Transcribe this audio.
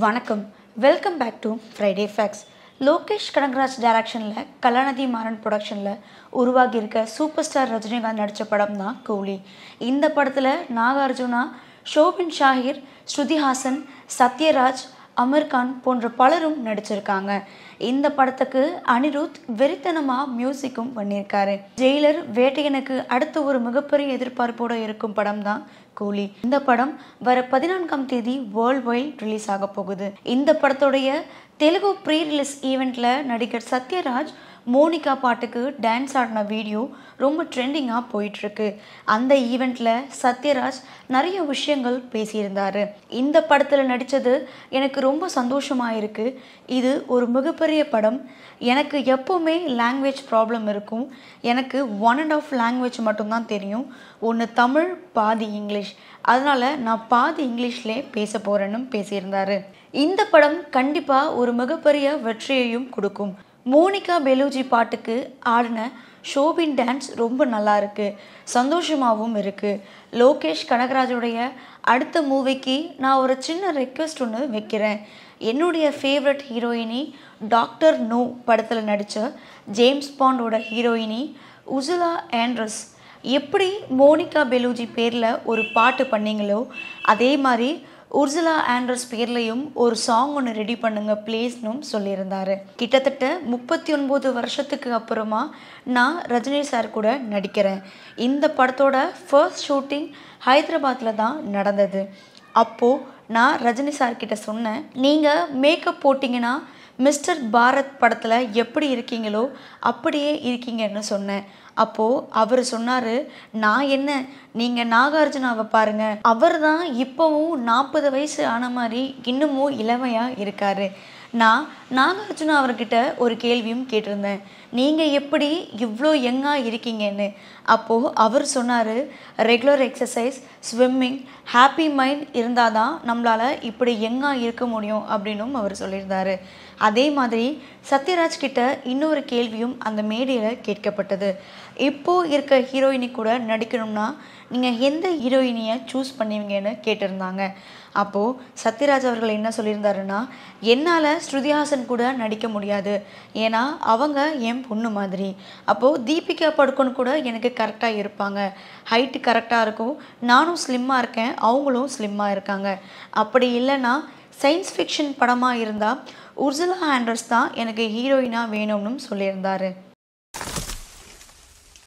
வணக்கம். Welcome back to Friday facts. Lokesh Kanagaraj டைரக்ஷனில் கலாநிதி மாறன் ப்ரொடக்ஷனில் உருவாகி இருக்க சூப்பர் ஸ்டார் ரஜினிகாந்த் நடித்த படம் தான் கூலி. இந்த படத்தில் நாகார்ஜுனா, ஷோபின் ஷாஹிர், ஸ்ருதிஹாசன், சத்யராஜ், அமீர்கான் போன்ற பலரும் நடிச்சிருக்காங்க. இந்த படத்துக்கு அனிருத் வெறித்தனமாக மியூசிக்கும் பண்ணியிருக்காரு. ஜெயிலர், வேட்டையனுக்கு அடுத்து ஒரு மிகப்பெரிய எதிர்பார்ப்போடு இருக்கும் படம் தான் கூலி. இந்த படம் வர 14ஆம் தேதி வேர்ல்ட் வைட் ரிலீஸ் ஆக போகுது. இந்த படத்துடைய தெலுங்கு ப்ரீ ரிலீஸ் ஈவெண்ட்ல நடிகர் சத்யராஜ் மோனிகா பாட்டுக்கு டான்ஸ் ஆடின வீடியோ ரொம்ப ட்ரெண்டிங்காக போயிட்டுருக்கு. அந்த ஈவெண்ட்டில் சத்யராஜ் நிறைய விஷயங்கள் பேசியிருந்தார். இந்த படத்தில் நடித்தது எனக்கு ரொம்ப சந்தோஷமாக இருக்குது. இது ஒரு மிகப்பெரிய படம். எனக்கு எப்போவுமே லாங்குவேஜ் ப்ராப்ளம் இருக்கும். எனக்கு 1.5 லாங்குவேஜ் மட்டும்தான் தெரியும். ஒன்று தமிழ், பாதி இங்கிலீஷ். அதனால் நான் பாதி இங்கிலீஷ்லே பேச போகிறேன்னு பேசியிருந்தார். இந்த படம் கண்டிப்பாக ஒரு மிகப்பெரிய வெற்றியையும் கொடுக்கும். மோனிகா பெலூஜி பாட்டுக்கு ஆடின ஷோபின் டான்ஸ் ரொம்ப நல்லா இருக்குது, சந்தோஷமாகவும் இருக்குது. லோகேஷ் கனகராஜுடைய அடுத்த மூவிக்கு நான் ஒரு சின்ன ரெக்வெஸ்ட் ஒன்று வைக்கிறேன். என்னுடைய ஃபேவரட் ஹீரோயினி டாக்டர் நோ படத்தில் நடித்த ஜேம்ஸ் பாண்டோட ஹீரோயினி உர்சுலா ஆண்ட்ரஸ் எப்படி மோனிகா பெலூஜி பேரில் ஒரு பாட்டு பண்ணீங்களோ அதே மாதிரி உர்சுலா ஆண்ட்ரஸ் பேர்லையும் ஒரு சாங் ஒன்று ரெடி பண்ணுங்க ப்ளீஸ்னும் சொல்லியிருந்தார். கிட்டத்தட்ட 39 வருஷத்துக்கு அப்புறமா நான் ரஜினி சார் கூட நடிக்கிறேன். இந்த படத்தோட ஃபர்ஸ்ட் ஷூட்டிங் ஹைதராபாத்தில் தான் நடந்தது. அப்போது நான் ரஜினி சார்கிட்ட சொன்னேன், நீங்கள் மேக்கப் போட்டிங்கன்னா மிஸ்டர் பாரத் படத்தில் எப்படி இருக்கீங்களோ அப்படியே இருக்கீங்கன்னு சொன்னேன். அப்போது அவர் சொன்னார், நான் என்ன, நீங்கள் நாகார்ஜுனாவை பாருங்கள், அவர் தான் இப்போவும் 40 வயசு ஆன மாதிரி இன்னமும் இளமையாக இருக்கார். நான் நாகார்ஜுனா அவர்கிட்ட ஒரு கேள்வியும் கேட்டிருந்தேன், நீங்கள் எப்படி இவ்வளோ யங்காக இருக்கீங்கன்னு. அப்போது அவர் சொன்னார், regular exercise, swimming, happy mind இருந்தால் தான் நம்மளால் இப்படி யங்காக இருக்க முடியும் அப்படின்னும் அவர் சொல்லியிருந்தார். அதே மாதிரி சத்யராஜ் கிட்ட இன்னொரு கேள்வியும் அந்த மேடையில் கேட்கப்பட்டது. இப்போது இருக்க ஹீரோயினி கூட நடிக்கணும்னா நீங்கள் எந்த ஹீரோயினியை சூஸ் பண்ணுவீங்கன்னு கேட்டிருந்தாங்க. அப்போது சத்யராஜ் அவர்கள் என்ன சொல்லியிருந்தாருன்னா, என்னால் ஸ்ருதிஹாசன் கூட நடிக்க முடியாது, ஏன்னா அவங்க என் பொண்ணு மாதிரி. அப்போது தீபிகா படுகோன் கூட எனக்கு கரெக்டாக இருப்பாங்க, ஹைட்டு கரெக்டாக இருக்கும், நானும் ஸ்லிம்மாக இருக்கேன், அவங்களும் ஸ்லிம்மாக இருக்காங்க. அப்படி இல்லைன்னா சயின்ஸ் ஃபிக்ஷன் படமாக இருந்தால் உர்சுலா ஆண்ட்ரஸ் தான் எனக்கு ஹீரோயினாக வேணும்னு சொல்லியிருந்தார்.